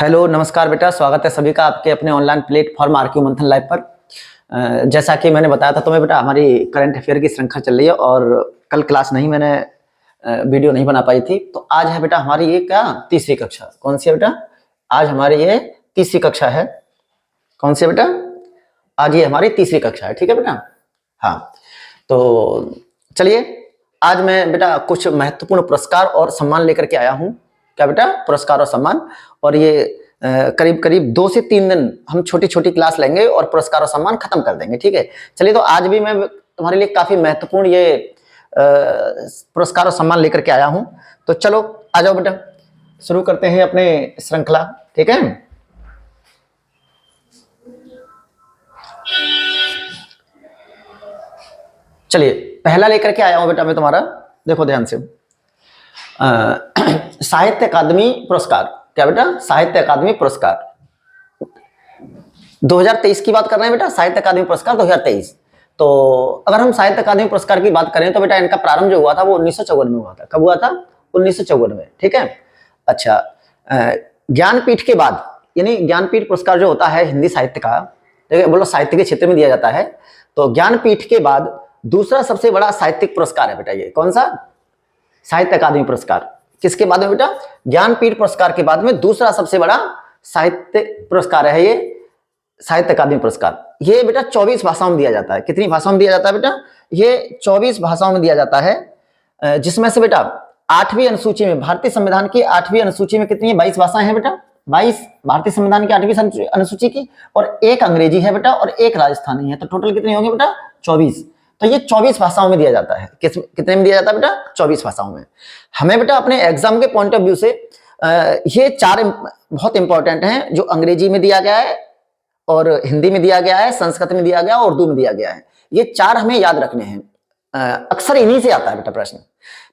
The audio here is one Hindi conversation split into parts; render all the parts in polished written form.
हेलो नमस्कार बेटा, स्वागत है सभी का आपके अपने ऑनलाइन प्लेटफॉर्म आरक्यू मंथन लाइव पर। जैसा कि मैंने बताया था तुम्हें बेटा, हमारी करंट अफेयर की श्रृंखला चल रही है और कल क्लास नहीं मैंने वीडियो नहीं बना पाई थी, तो आज है बेटा हमारी ये क्या तीसरी कक्षा। कौन सी है बेटा? आज हमारी ये तीसरी कक्षा है। कौन सी है बेटा? आज ये हमारी तीसरी कक्षा है। ठीक है बेटा? हाँ, तो चलिए आज मैं बेटा कुछ महत्वपूर्ण पुरस्कार और सम्मान लेकर के आया हूँ। क्या बेटा? पुरस्कार और सम्मान। और ये करीब करीब 2 से 3 दिन हम छोटी छोटी क्लास लेंगे और पुरस्कार और सम्मान खत्म कर देंगे। ठीक है? चलिए, तो आज भी मैं तुम्हारे लिए काफी महत्वपूर्ण ये पुरस्कार और सम्मान लेकर के आया हूँ। तो चलो आ जाओ बेटा, शुरू करते हैं अपने श्रृंखला। ठीक है? चलिए, पहला लेकर के आया हूं बेटा मैं तुम्हारा, देखो ध्यान से। साहित्य अकादमी पुरस्कार। क्या बेटा? साहित्य अकादमी पुरस्कार 2023 की बात कर रहे हैं बेटा। साहित्य अकादमी पुरस्कार 2023। तो अगर हम साहित्य अकादमी पुरस्कार की बात करें तो बेटा इनका प्रारंभ जो हुआ था वो 1954 में हुआ था। कब हुआ था? 1954 में। ठीक है? अच्छा, ज्ञानपीठ के बाद, यानी ज्ञानपीठ पुरस्कार जो होता है हिंदी साहित्य का, बोलो साहित्य के क्षेत्र में दिया जाता है, तो ज्ञानपीठ के बाद दूसरा सबसे बड़ा साहित्यिक पुरस्कार है बेटा ये। कौन सा? साहित्य अकादमी पुरस्कार। किसके बाद में बेटा? ज्ञानपीठ पुरस्कार के बाद में दूसरा सबसे बड़ा साहित्य पुरस्कार है ये साहित्य अकादमी पुरस्कार। ये बेटा 24 भाषाओं में दिया जाता है। कितनी भाषाओं में दिया जाता है बेटा? ये 24 भाषाओं में दिया जाता है, जिसमें से बेटा 8वीं अनुसूची में, भारतीय संविधान की 8वीं अनुसूची में कितनी है? 22 भाषाएं हैं बेटा। 22 भारतीय संविधान की 8वीं अनुसूची की, और एक अंग्रेजी है बेटा और एक राजस्थानी है। तो टोटल कितनी होंगे बेटा? 24। तो ये 24 भाषाओं में दिया जाता है। कितने में दिया जाता है बेटा? 24 भाषाओं में। हमें बेटा अपने एग्जाम के पॉइंट ऑफ व्यू से ये 4 बहुत इंपॉर्टेंट हैं, जो अंग्रेजी में दिया गया है और हिंदी में दिया गया है, संस्कृत में दिया गया है और उर्दू में दिया गया है। ये 4 हमें याद रखने हैं, अक्सर इन्हीं से आता है बेटा प्रश्न।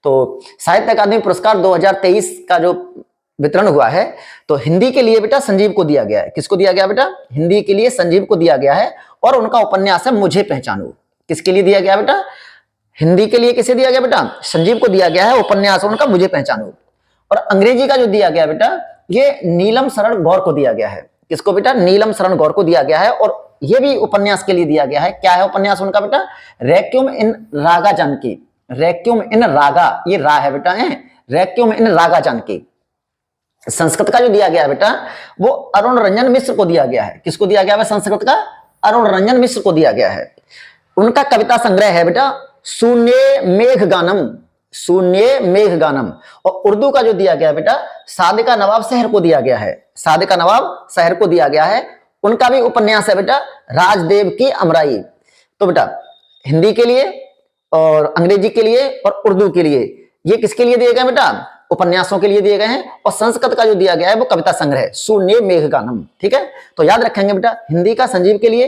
तो साहित्य अकादमी पुरस्कार 2023 का जो वितरण हुआ है, तो हिंदी के लिए बेटा संजीव को दिया गया है। किसको दिया गया बेटा? हिंदी के लिए संजीव को दिया गया है, और उनका उपन्यास है मुझे पहचानो। किसके लिए दिया गया बेटा? हिंदी के लिए किसे दिया गया बेटा? संजीव को दिया गया है, उपन्यास उनका मुझे पहचानो। और अंग्रेजी का जो दिया गया बेटा, ये नीलम शरण गौर को दिया गया है। किसको बेटा? नीलम शरण गौर को दिया गया है, और ये भी उपन्यास के लिए दिया गया है। क्या है उपन्यास उनका बेटा? रेक्यूम इन रागा जानकी। रेक्यूम इन रागा, ये रा है बेटा, है रेक्यूम इन रागा जानकी। संस्कृत का जो दिया गया है बेटा, वो अरुण रंजन मिश्र को दिया गया है। किसको दिया गया है संस्कृत का? अरुण रंजन मिश्र को दिया गया है। उनका कविता संग्रह है बेटा शून्य मेघ गानम। शून्य मेघ गानम। और उर्दू का जो दिया गया बेटा, सादिका नवाब शहर को दिया गया है। सादिका नवाब शहर को दिया गया है। उनका भी उपन्यास है बेटा राजदेव की अमराई। तो बेटा हिंदी के लिए और अंग्रेजी के लिए और उर्दू के लिए ये किसके लिए दिए गए बेटा? उपन्यासों के लिए दिए गए हैं। और संस्कृत का जो दिया गया है वो कविता संग्रह शून्य मेघ गानम। ठीक है? तो याद रखेंगे बेटा, हिंदी का संजीव के लिए,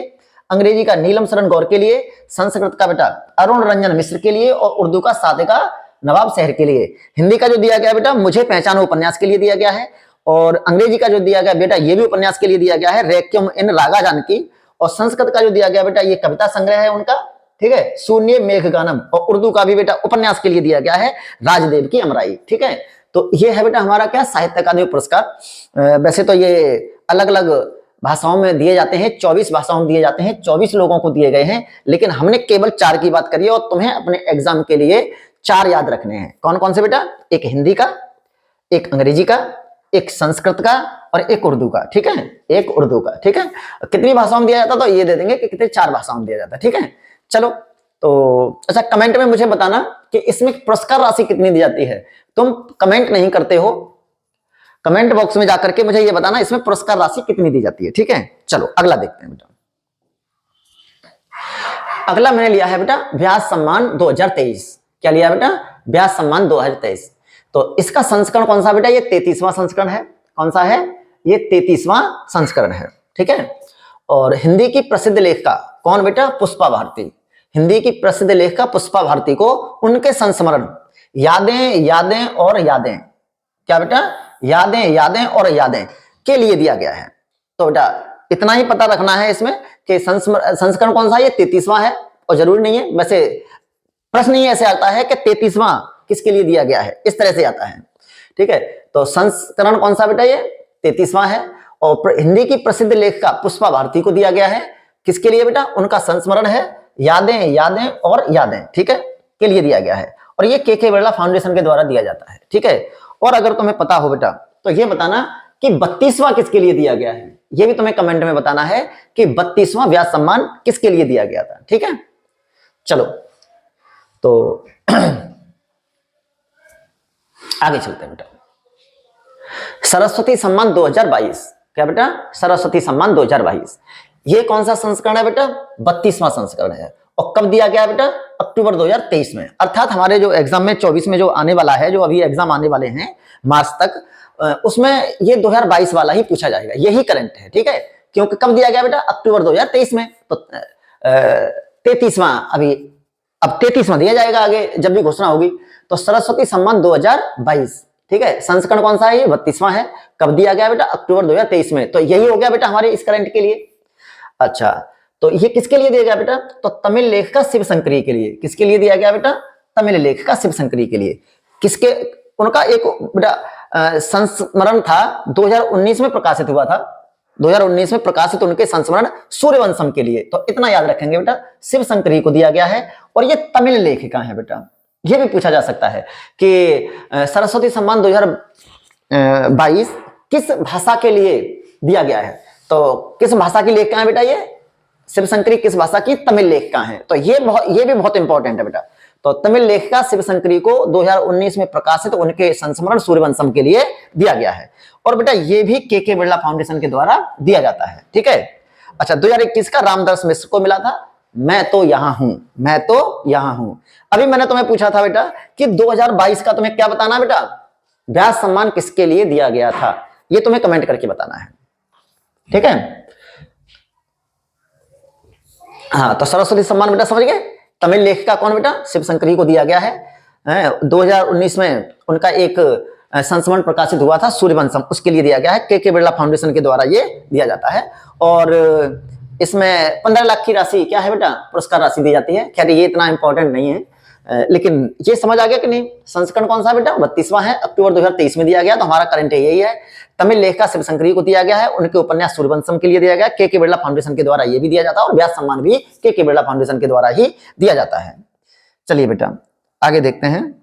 अंग्रेजी का नीलम शरण गौर के लिए, संस्कृत का बेटा अरुण रंजन मिश्र के लिए, और उर्दू का सादिका नवाब शहर के लिए। हिंदी का जो दिया गया बेटा मुझे पहचानो उपन्यास के लिए दिया गया है, और अंग्रेजी का जो दिया गया बेटा ये भी उपन्यास के लिए दिया गया है, रेक्यूम इन रागा जानकी। और संस्कृत का जो दिया गया बेटा ये कविता संग्रह है उनका, ठीक है, शून्य मेघ गानम। और उर्दू का भी बेटा उपन्यास के लिए दिया गया है राजदेव की अमराई। ठीक है? तो ये है बेटा हमारा क्या साहित्य अकादमी पुरस्कार। वैसे तो ये अलग अलग भाषाओं में दिए जाते हैं, 24 भाषाओं में दिए जाते हैं, 24 लोगों को दिए गए हैं, लेकिन हमने केवल 4 की बात करी है, और तुम्हें अपने एग्जाम के लिए 4 याद रखने हैं। कौन कौन से बेटा? एक हिंदी का, एक अंग्रेजी का, एक संस्कृत का, और एक उर्दू का। ठीक है? एक उर्दू का। ठीक है? कितनी भाषाओं में दिया जाता तो ये दे देंगे कि कितने 4 भाषाओं में दिया जाता है। ठीक है? चलो, तो अच्छा कमेंट में मुझे बताना कि इसमें पुरस्कार राशि कितनी दी जाती है। तुम कमेंट नहीं करते हो, कमेंट बॉक्स में जाकर के मुझे ये बताना इसमें पुरस्कार राशि कितनी दी जाती है। ठीक है? चलो अगला देखते हैं बेटा। अगला मैंने लिया है बेटा व्यास सम्मान 2023। क्या लिया बेटा? व्यास सम्मान 2023। तो इसका संस्करण कौन सा बेटा? ये 33वां संस्करण है। कौन सा है? ये 33वां संस्करण है। ठीक है? और हिंदी की प्रसिद्ध लेखिका कौन बेटा? पुष्पा भारती। हिंदी की प्रसिद्ध लेखिका पुष्पा भारती को उनके संस्मरण यादें यादें और यादें, क्या बेटा? यादें यादें और यादें के लिए दिया गया है। तो बेटा इतना ही पता रखना है इसमें कि संस्करण कौन सा है? ये 33वां है। और जरूरी नहीं है, वैसे प्रश्न ही ऐसे आता है कि 33वां किसके लिए दिया गया है, इस तरह से आता है। ठीक है? तो संस्करण कौन सा बेटा? ये 33वां है। और हिंदी की प्रसिद्ध लेखिका पुष्पा भारती को दिया गया है, किसके लिए बेटा? उनका संस्मरण है, यादें यादें और यादें, ठीक है, के लिए दिया गया है। और ये के बिरला फाउंडेशन के द्वारा दिया जाता है, ठीक है। और अगर तुम्हें पता हो बेटा तो ये बताना कि 32वां किसके लिए दिया गया है, ये भी तुम्हें कमेंट में बताना है कि 32वां व्यास सम्मान किसके लिए दिया गया था, ठीक है। चलो तो आगे चलते हैं बेटा। सरस्वती सम्मान 2022, क्या बेटा? सरस्वती सम्मान 2022, ये कौन सा संस्करण है बेटा? 32वां संस्करण है। और कब दिया गया बेटा? अक्टूबर 2023 में, अर्थात हमारे जो एग्जाम में 24 में जो आने वाला है, जो अभी एग्जाम आने वाले हैं मार्च तक, उसमें ये 2022 वाला ही पूछा जाएगा, यही करंट है, ठीक है। क्योंकि कब दिया गया बेटा? अक्टूबर 2023 में। तो 33वां अभी, अब 33वां दिया जाएगा आगे जब भी घोषणा होगी। तो सरस्वती सम्मान 2022, ठीक है। संस्करण कौन सा है? ये 32वां है। कब दिया गया बेटा? अक्टूबर 2023 में। तो यही हो गया बेटा हमारे इस करंट के लिए। अच्छा, तो ये किसके लिए दिया गया बेटा? तो तमिल लेखिका शिवशंकरी के लिए। किसके लिए दिया गया बेटा? तमिल लेखिका शिवशंकरी के लिए। किसके? उनका एक बेटा संस्मरण था, 2019 में प्रकाशित हुआ था, 2019 में प्रकाशित उनके संस्मरण सूर्यवंशम के लिए। तो इतना याद रखेंगे बेटा, शिवशंकरी को दिया गया है। और ये तमिल लेखिका है बेटा। ये भी पूछा जा सकता है कि सरस्वती सम्मान 2022 किस भाषा के लिए दिया गया है? तो किस भाषा की लेखिका है बेटा? ये शिवशंकरी किस भाषा की? तमिल लेखिका है। तो ये भी बहुत इंपॉर्टेंट है बेटा। तो तमिल लेखिका शिवशंकरी को 2019 में प्रकाशित उनके संस्मरण सूर्यवंशम के लिए दिया गया है। और बेटा ये भी के बिरला फाउंडेशन के द्वारा दिया जाता है, ठीक है। अच्छा, 2021 का रामदास मिश्र को मिला था, मैं तो यहां हूं, मैं तो यहां हूं। अभी मैंने तुम्हें पूछा था बेटा कि 2022 का तुम्हें क्या बताना बेटा? व्यास सम्मान किसके लिए दिया गया था, ये तुम्हें कमेंट करके बताना है, ठीक है। हाँ, तो सरस्वती सम्मान बेटा समझ गए। तमिल लेखिका कौन बेटा? शिवशंकरी को दिया गया है। 2019 में उनका एक संस्मरण प्रकाशित हुआ था सूर्यवंशम, उसके लिए दिया गया है। के बिरला फाउंडेशन के द्वारा ये दिया जाता है। और इसमें 15 लाख की राशि क्या है बेटा? पुरस्कार राशि दी जाती है। खैर ये इतना इंपॉर्टेंट नहीं है, लेकिन ये समझ आ गया कि नहीं? संस्करण कौन सा बेटा? 32वां है, अक्टूबर 2023 में दिया गया। तो हमारा करंट यही है। तमिल लेखिका शिवशंकरी को दिया गया है, उनके उपन्यास सूर्यवंशम के लिए दिया गया। के बिरला फाउंडेशन के द्वारा ये भी दिया जाता है। और व्यास सम्मान भी के बिरला फाउंडेशन के द्वारा ही दिया जाता है। चलिए बेटा आगे देखते हैं।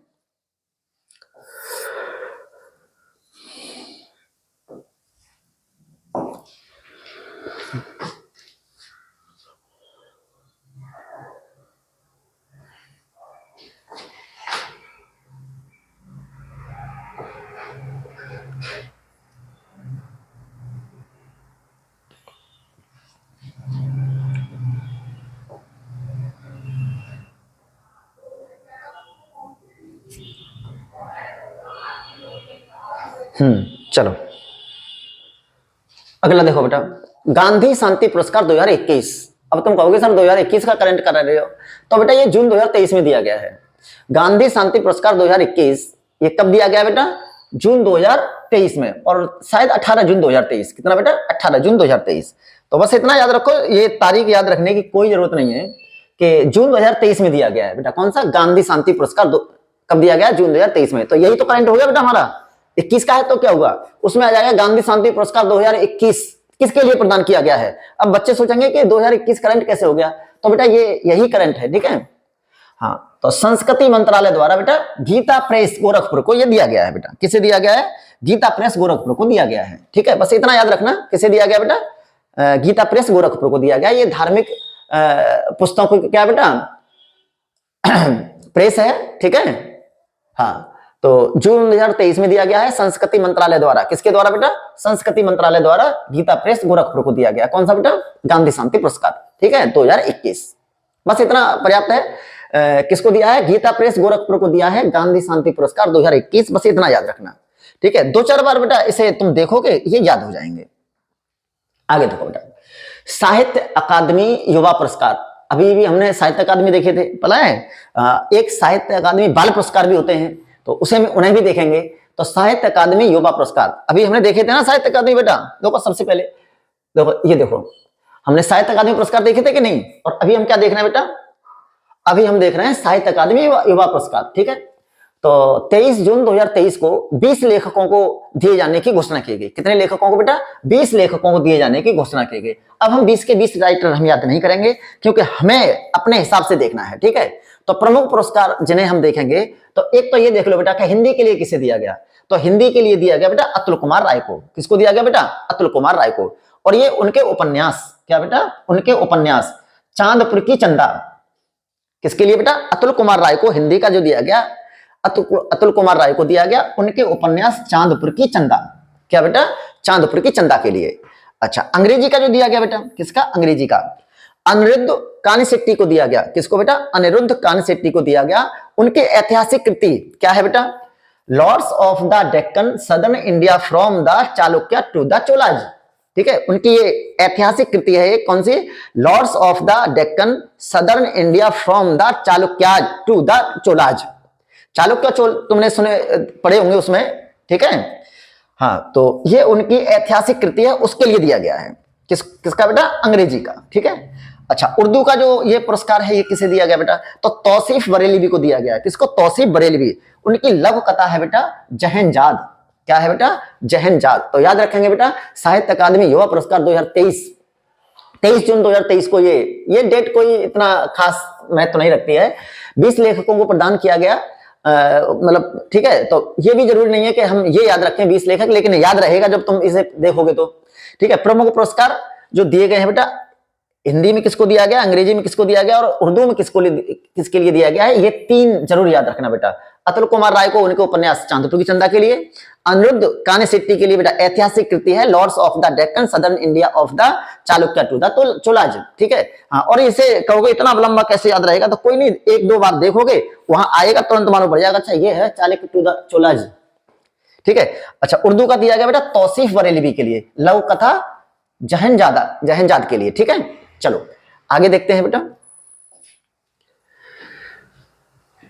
चलो अगला देखो बेटा, गांधी शांति पुरस्कार 2021। अब तुम कहोगे सर 2021 का करंट कर रहे हो, तो बेटा ये जून 2023 में दिया गया है। गांधी शांति पुरस्कार 2021 ये कब दिया गया बेटा? जून 2023 में। और शायद 18 जून 2023। कितना बेटा? 18 जून 2023। तो बस इतना याद रखो, ये तारीख याद रखने की कोई जरूरत नहीं है कि जून 2023 में दिया गया है बेटा। कौन सा? गांधी शांति पुरस्कार कब दिया गया? जून 2023 में। तो यही तो करंट हो गया बेटा हमारा। 21 का है तो क्या हुआ? उसमें आ जाएगा गांधी शांति पुरस्कार 2021 किसके लिए प्रदान किया गया है। अब बच्चे सोचेंगे कि 2021 करंट कैसे हो गया? तो बेटा ये यही करंट है, ठीक है। हाँ, तो संस्कृति मंत्रालय द्वारा बेटा गीता प्रेस गोरखपुर को ये दिया गया है बेटा। किसे दिया गया है? गीता प्रेस गोरखपुर को दिया गया है, ठीक है। बस इतना याद रखना, किसे दिया गया बेटा? गीता प्रेस गोरखपुर को दिया गया। ये धार्मिक पुस्तकों की क्या बेटा प्रेस है, ठीक है। हाँ, तो जून 2023 में दिया गया है संस्कृति मंत्रालय द्वारा। किसके द्वारा बेटा? संस्कृति मंत्रालय द्वारा गीता प्रेस गोरखपुर को दिया गया। कौन सा बेटा? गांधी शांति पुरस्कार, ठीक है, 2021। बस इतना पर्याप्त है। किसको दिया है? गीता प्रेस गोरखपुर को दिया है गांधी शांति पुरस्कार 2021। बस इतना याद रखना, ठीक है। 2-4 बार बेटा इसे तुम देखोगे ये याद हो जाएंगे। आगे देखो बेटा, साहित्य अकादमी युवा पुरस्कार। अभी भी हमने साहित्य अकादमी देखे थे, पता है। एक साहित्य अकादमी बाल पुरस्कार भी होते हैं, तो उन्हें भी देखेंगे। तो साहित्य अकादमी युवा पुरस्कार अभी हमने देखे थे ना साहित्य अकादमी बेटा। देखो सबसे पहले देखो, ये देखो हमने साहित्य अकादमी पुरस्कार देखे थे कि नहीं? और अभी हम क्या देख रहे हैं बेटा? अभी हम देख रहे हैं साहित्य अकादमी युवा पुरस्कार, ठीक है। तो 23 जून 2023 को 20 लेखकों को दिए जाने की घोषणा की गई। कितने लेखकों को बेटा? 20 लेखकों को दिए जाने की घोषणा की गई। अब हम 20 के 20 राइटर हम याद नहीं करेंगे क्योंकि हमें अपने हिसाब से देखना है, ठीक है। तो प्रमुख पुरस्कार जिन्हें हम देखेंगे, तो एक तो ये देख लो बेटा कि हिंदी के लिए किसे दिया गया। तो हिंदी के लिए दिया गया बेटा अतुल कुमार राय को। किसको दिया गया बेटा? अतुल कुमार राय को। और ये उनके उपन्यास, क्या बेटा? उनके उपन्यास चांदपुर की चंदा। किसके लिए बेटा? अतुल कुमार राय को हिंदी का जो दिया गया, अतुल कुमार राय को दिया गया उनके उपन्यास चांदपुर की चंदा। क्या बेटा? चांदपुर की चंदा के लिए। अच्छा, अंग्रेजी का जो दिया गया बेटा, किसका? अंग्रेजी का अनिरुद्ध कानिसेट्टी को दिया गया। किसको बेटा? अनिरुद्ध कानिसेट्टी को दिया गया। उनकी ऐतिहासिक कृति क्या है बेटा? Lords of the Deccan southern India from the Chalukya to the Cholas. ठीक है, उनकी ये ऐतिहासिक कृति है। ये कौन सी? Lords of the Deccan southern India from the Chalukyas to the Cholas. Chalukya Chola तुमने सुने पढ़े होंगे उसमें, ठीक है। हाँ, तो ये उनकी ऐतिहासिक कृति है, उसके लिए दिया गया है। किसका बेटा? अंग्रेजी का, ठीक है। अच्छा, उर्दू का जो ये पुरस्कार है ये किसे दिया गया बेटा? तो तौसीफ बरेलवी को दिया गया। किसको? तौसीफ बरेलवी। उनकी लघु कथा है बेटा जहनजाद। क्या है बेटा? जहनजाद। तो याद रखेंगे बेटा, साहित्य अकादमी युवा पुरस्कार 2023, 23 जून 2023 को ये डेट कोई इतना खास महत्व नहीं रखती है। 20 लेखकों को प्रदान किया गया, मतलब ठीक है। तो ये भी जरूरी नहीं है कि हम ये याद रखें 20 लेखक, लेकिन याद रहेगा जब तुम इसे देखोगे तो, ठीक है। प्रमुख पुरस्कार जो दिए गए हैं बेटा, हिंदी में किसको दिया गया, अंग्रेजी में किसको दिया गया और उर्दू में किसके लिए दिया गया है, ये 3 जरूर याद रखना बेटा। अतुल कुमार राय को उनके उपन्यास चांदपुर की चंदा के लिए, अनिरुद्ध कानिसेट्टी के लिए बेटा ऐतिहासिक कृति है lords of the Deccan southern India of the Chalukya to the Cholas, ठीक है। हाँ, और इसे कहोगे इतना लंबा कैसे याद रहेगा, तो कोई नहीं, 1-2 बार देखोगे वहां आएगा, तुरंत मालूम पड़ जाएगा, अच्छा ये है चालुक्य टू द चोलाज, ठीक है। अच्छा, उर्दू का दिया गया बेटा तौसीफ बरेलवी के लिए लघु कथा जहनजाद के लिए, ठीक है। चलो आगे देखते हैं बेटा।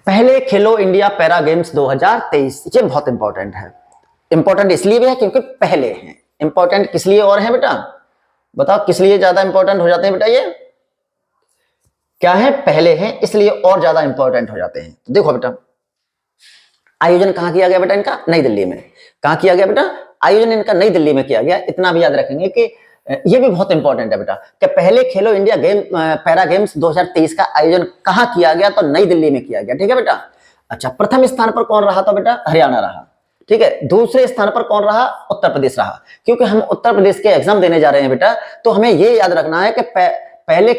पहले खेलो इंडिया पैरा गेम्स 2023, ये बहुत इंपॉर्टेंट है। इंपॉर्टेंट इसलिए भी है क्योंकि पहले हैं। इंपॉर्टेंट किस लिए और है बेटा? बताओ किस लिए ज्यादा इंपॉर्टेंट हो जाते हैं बेटा? ये क्या है? पहले हैं इसलिए और ज्यादा इंपॉर्टेंट हो जाते हैं। तो देखो बेटा, आयोजन कहां किया गया बेटा इनका? नई दिल्ली में। कहां किया गया बेटा? आयोजन इनका नई दिल्ली में किया गया। इतना भी याद रखेंगे कि ये भी बहुत इंपॉर्टेंट है बेटा कि पहले खेलो इंडिया पैरा गेम्स 2023 का आयोजन कहां किया गया? तो नई दिल्ली में किया गया, ठीक है बेटा। अच्छा, प्रथम स्थान पर कौन रहा था बेटा? हरियाणा रहा, ठीक है। दूसरे स्थान पर कौन रहा? उत्तर प्रदेश रहा। क्योंकि हम उत्तर प्रदेश के एग्जाम देने जा रहे हैं बेटा, तो हमें ये याद रखना है कि पहले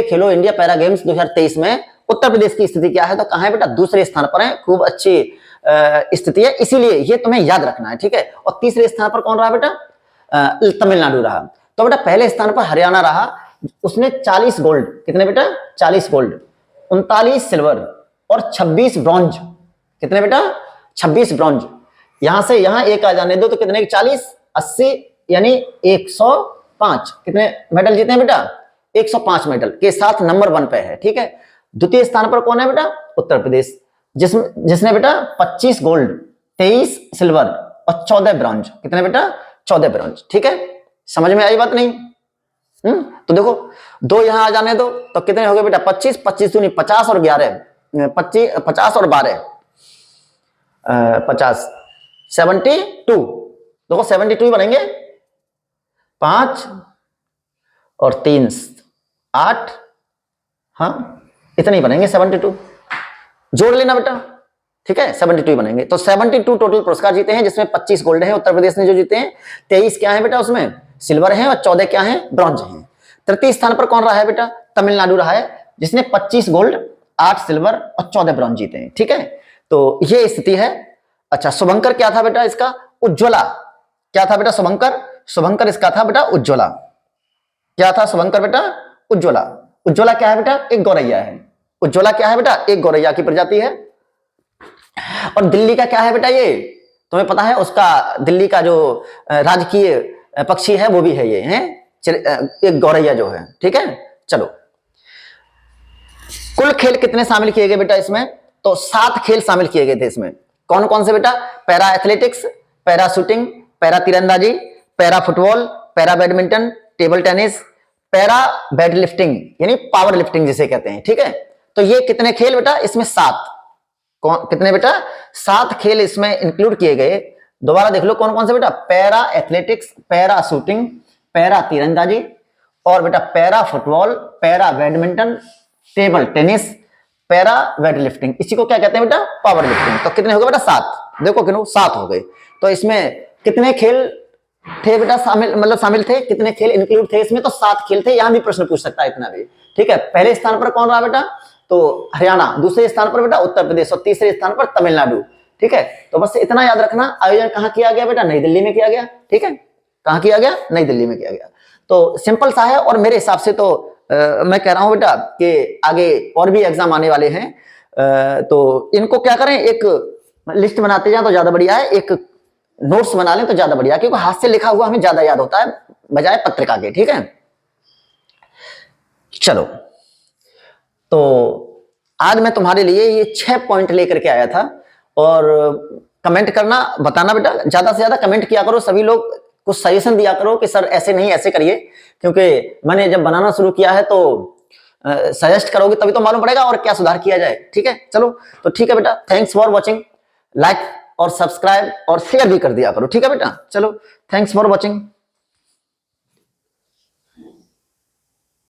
खेलो इंडिया पैरा गेम्स 2023 में उत्तर प्रदेश की स्थिति क्या है? तो कहां है बेटा? दूसरे स्थान पर है। खूब अच्छी स्थिति है, इसीलिए ये तुम्हें याद रखना है, ठीक है। और तीसरे स्थान पर कौन रहा बेटा? तमिलनाडु रहा। तो बेटा पहले स्थान पर हरियाणा रहा, उसने 40 गोल्ड, कितने बेटा? 40 गोल्ड, 39 सिल्वर और 26 ब्रॉन्ज। कितने बेटा? 26 ब्रॉन्ज। यहां से यहां एक आ जाने दो तो कितने? 40, 80 यानी 105। कितने मेडल जीते हैं बेटा? 105 मेडल के साथ नंबर 1 पे है, ठीक है। द्वितीय स्थान पर कौन है बेटा? उत्तर प्रदेश, जिसने बेटा 25 गोल्ड, 23 सिल्वर और 14 ब्रॉन्ज। कितने बेटा? 14 ब्रॉन्ज, ठीक है। समझ में आई बात नहीं? तो देखो 2 यहां आ जाने दो तो कितने हो गए बेटा? 25, 25 दूनी 50 और 11, 50 और 12, 50, 72। देखो 72 ही बनेंगे। 5 और 3 8, हाँ इतने ही बनेंगे 72। जोड़ लेना बेटा, ठीक है। 72 बनेंगे। तो 72 टोटल पुरस्कार जीते हैं, जिसमें 25 गोल्ड है उत्तर प्रदेश ने जो जीते हैं, 23 क्या है बेटा उसमें? सिल्वर है और 14 क्या है? ब्रॉन्ज है। तृतीय स्थान पर कौन रहा है बेटा? तमिलनाडु रहा है, जिसने 25 गोल्ड, 8 सिल्वर और 14 ब्रॉन्ज जीते हैं, ठीक है। तो ये स्थिति है। अच्छा, शुभंकर क्या था बेटा इसका? उज्ज्वला। क्या था बेटा शुभंकर? शुभंकर इसका था बेटा उज्ज्वला। क्या था शुभंकर बेटा? उज्ज्वला। उज्ज्वला क्या है बेटा? एक गौरैया है। उज्ज्वला क्या है बेटा? एक गौरैया की प्रजाति है। और दिल्ली का क्या है बेटा? ये तुम्हें पता है, उसका दिल्ली का जो राजकीय पक्षी है वो भी है, ये है एक गौरैया जो है, ठीक है। चलो, कुल खेल कितने शामिल किए गए बेटा इसमें? तो 7 खेल शामिल किए गए थे इसमें। कौन कौन से बेटा? Para athletics, para shooting, para तीरंदाजी, para football, para badminton, table tennis, para weight lifting यानी पावर लिफ्टिंग जिसे कहते हैं, ठीक है। तो ये कितने खेल बेटा? इसमें 7, कितने बेटा, 7 खेल इसमें इंक्लूड किए गए। दोबारा देख लो कौन कौन से बेटा, para athletics, para shooting, para तीरंदाजी, और बेटा para football, para badminton, table tennis, para weightlifting. इसी को क्या कहते हैं बेटा, पावर लिफ्टिंग। तो कितने हो गए बेटा, 7। देखो कितने 7 हो गए। तो इसमें कितने खेल थे बेटा शामिल, मतलब शामिल थे, कितने खेल इंक्लूड थे इसमें, तो 7 खेल थे। यहां भी प्रश्न पूछ सकता है इतना भी, ठीक है। पहले स्थान पर कौन रहा बेटा, तो हरियाणा, दूसरे स्थान पर बेटा उत्तर प्रदेश, और तीसरे स्थान पर तमिलनाडु, ठीक है। तो बस इतना याद रखना। आयोजन कहां किया गया बेटा, नई दिल्ली में किया गया, ठीक है। कहां किया गया, नई दिल्ली में किया गया। तो सिंपल सा है, और मेरे हिसाब से तो मैं कह रहा हूं बेटा कि आगे और भी एग्जाम आने वाले हैं, तो इनको क्या करें, एक लिस्ट बनाते जाए तो ज्यादा बढ़िया है, एक नोट्स बना लें तो ज्यादा बढ़िया, क्योंकि हाथ से लिखा हुआ हमें ज्यादा याद होता है बजाय पत्रिका के, ठीक है। चलो, तो आज मैं तुम्हारे लिए ये 6 पॉइंट लेकर के आया था, और कमेंट करना, बताना बेटा, ज्यादा से ज्यादा कमेंट किया करो। सभी लोग कुछ सजेशन दिया करो कि सर ऐसे नहीं ऐसे करिए, क्योंकि मैंने जब बनाना शुरू किया है तो सजेस्ट करोगे तभी तो मालूम पड़ेगा और क्या सुधार किया जाए, ठीक है। चलो, तो ठीक है बेटा, थैंक्स फॉर वॉचिंग। लाइक और सब्सक्राइब और शेयर भी कर दिया करो, ठीक है बेटा। चलो, थैंक्स फॉर वॉचिंग।